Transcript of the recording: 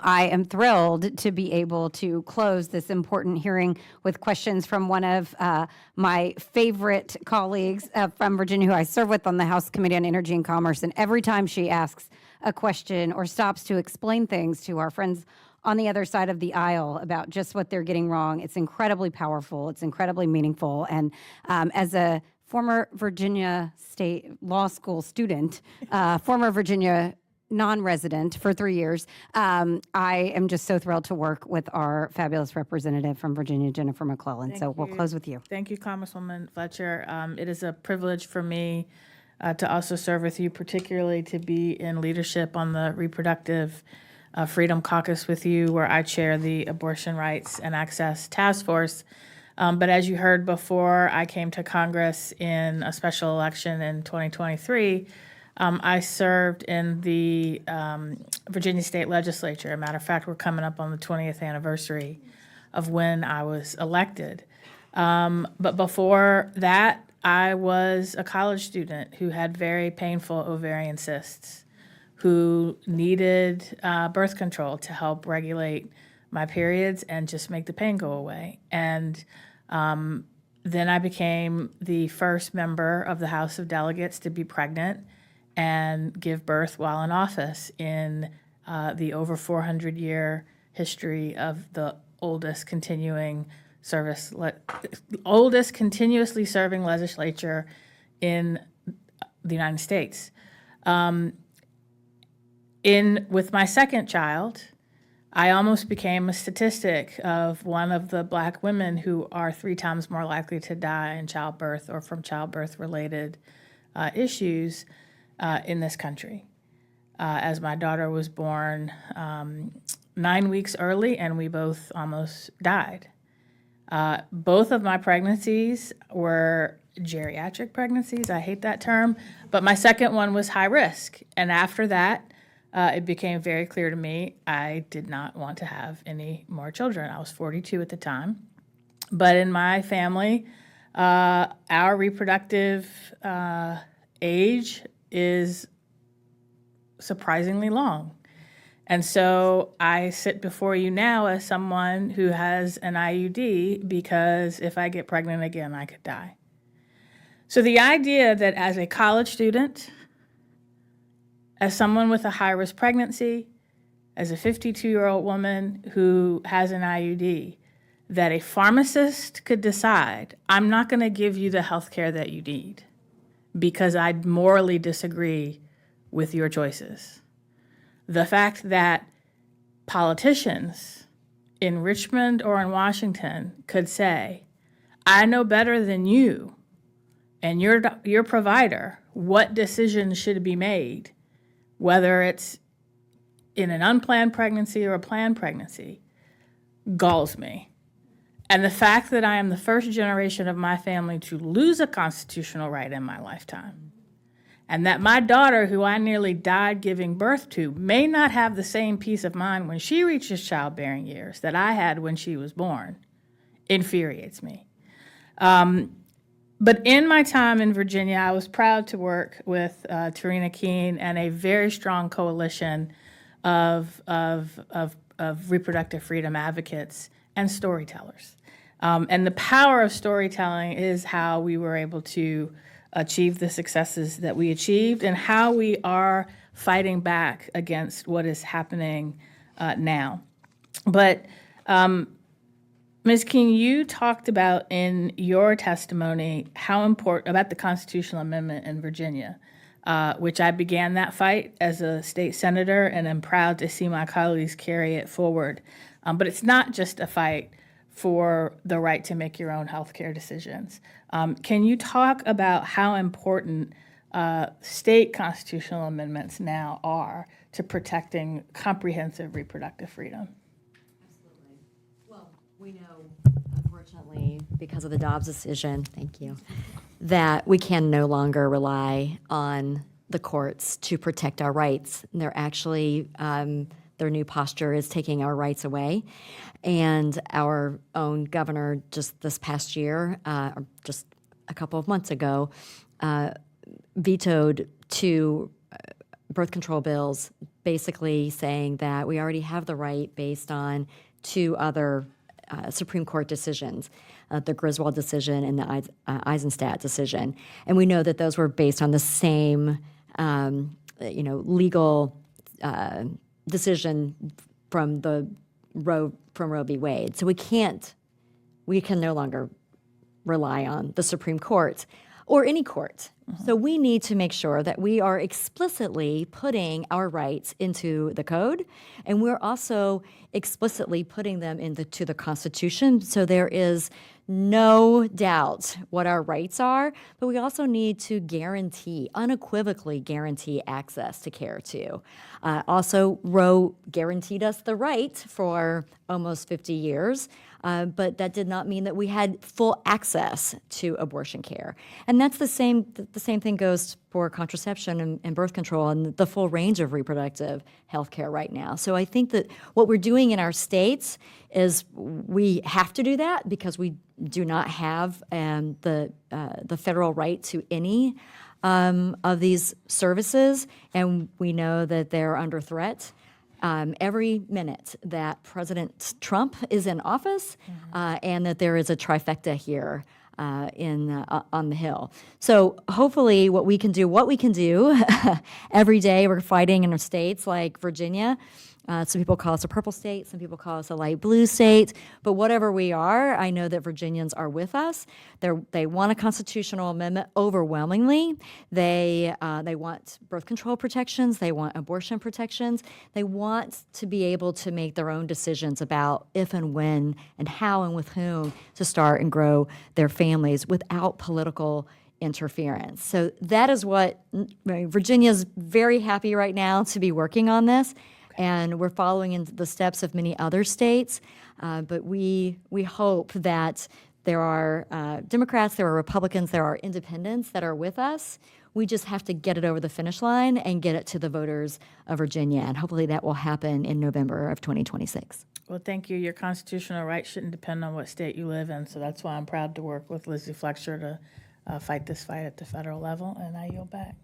I am thrilled to be able to close this important hearing with questions from one of my favorite colleagues from Virginia, who I serve with on the House Committee on Energy and Commerce. And every time she asks a question or stops to explain things to our friends on the other side of the aisle about just what they're getting wrong, it's incredibly powerful. It's incredibly meaningful. And as a former Virginia State Law School student, former Virginia non-resident for 3 years, I am just so thrilled to work with our fabulous representative from Virginia, Jennifer McClellan. So we'll close with you. Thank you, Congresswoman Fletcher. It is a privilege for me to also serve with you, particularly to be in leadership on the Reproductive Freedom Caucus with you, where I chair the Abortion Rights and Access Task Force. But as you heard before, I came to Congress in a special election in 2023. I served in the Virginia State Legislature. As a matter of fact, we're coming up on the 20th anniversary of when I was elected. But before that, I was a college student who had very painful ovarian cysts, who needed birth control to help regulate my periods and just make the pain go away. And then I became the first member of the House of Delegates to be pregnant and give birth while in office in the over 400-year history of the oldest continuously serving legislature in the United States. With my second child, I almost became a statistic of one of the Black women who are 3 times more likely to die in childbirth or from childbirth-related issues in this country. As my daughter was born 9 weeks early, and we both almost died. Both of my pregnancies were geriatric pregnancies. I hate that term, but my second one was high risk. And after that, it became very clear to me I did not want to have any more children. I was 42 at the time. But in my family, our reproductive age is surprisingly long. And so I sit before you now as someone who has an IUD because if I get pregnant again, I could die. So the idea that as a college student, as someone with a high-risk pregnancy, as a 52-year-old woman who has an IUD, that a pharmacist could decide, I'm not going to give you the health care that you need because I morally disagree with your choices. The fact that politicians in Richmond or in Washington could say, I know better than you and your provider what decisions should be made, whether it's in an unplanned pregnancy or a planned pregnancy, galls me. And the fact that I am the first generation of my family to lose a constitutional right in my lifetime, and that my daughter, who I nearly died giving birth to, may not have the same peace of mind when she reaches childbearing years that I had when she was born, infuriates me. But in my time in Virginia, I was proud to work with Tarina Keene and a very strong coalition of reproductive freedom advocates and storytellers. And the power of storytelling is how we were able to achieve the successes that we achieved and how we are fighting back against what is happening now. But Ms. King, you talked about in your testimony how important about the constitutional amendment in Virginia, which I began that fight as a state senator, and I'm proud to see my colleagues carry it forward. But it's not just a fight for the right to make your own healthcare decisions. Can you talk about how important state constitutional amendments now are to protecting comprehensive reproductive freedom? Absolutely. Well, we know, unfortunately, because of the Dobbs decision, thank you, that we can no longer rely on the courts to protect our rights. And they're actually, their new posture is taking our rights away. And our own governor just this past year, or just a couple of months ago, vetoed 2 birth control bills, basically saying that we already have the right based on two other Supreme Court decisions, the Griswold decision and the Eisenstadt decision. And we know that those were based on the same, legal decision from Roe v. Wade. So we can no longer rely on the Supreme Court or any court. So we need to make sure that we are explicitly putting our rights into the code, and we're also explicitly putting them into the Constitution, so there is no doubt what our rights are, but we also need to unequivocally guarantee access to care too. Also, Roe guaranteed us the right for almost 50 years, but that did not mean that we had full access to abortion care. And that's the same thing goes for contraception and birth control and the full range of reproductive health care right now. So I think that what we're doing in our states is we have to do that because we do not have the federal right to any of these services, and we know that they're under threat. Every minute that President Trump is in office, and that there is a trifecta here on the Hill. So hopefully what we can do every day, we're fighting in our states like Virginia. Some people call us a purple state, some people call us a light blue state, but whatever we are, I know that Virginians are with us. They want a constitutional amendment overwhelmingly. They want birth control protections, they want abortion protections, they want to be able to make their own decisions about if and when and how and with whom to start and grow their families without political interference. So that is what Virginia's very happy right now to be working on this. And we're following in the steps of many other states, but we hope that there are Democrats, there are Republicans, there are independents that are with us. We just have to get it over the finish line and get it to the voters of Virginia, and hopefully that will happen in November of 2026. Well, thank you. Your constitutional rights shouldn't depend on what state you live in, so that's why I'm proud to work with Lizzie Fletcher to fight this fight at the federal level, and I yield back.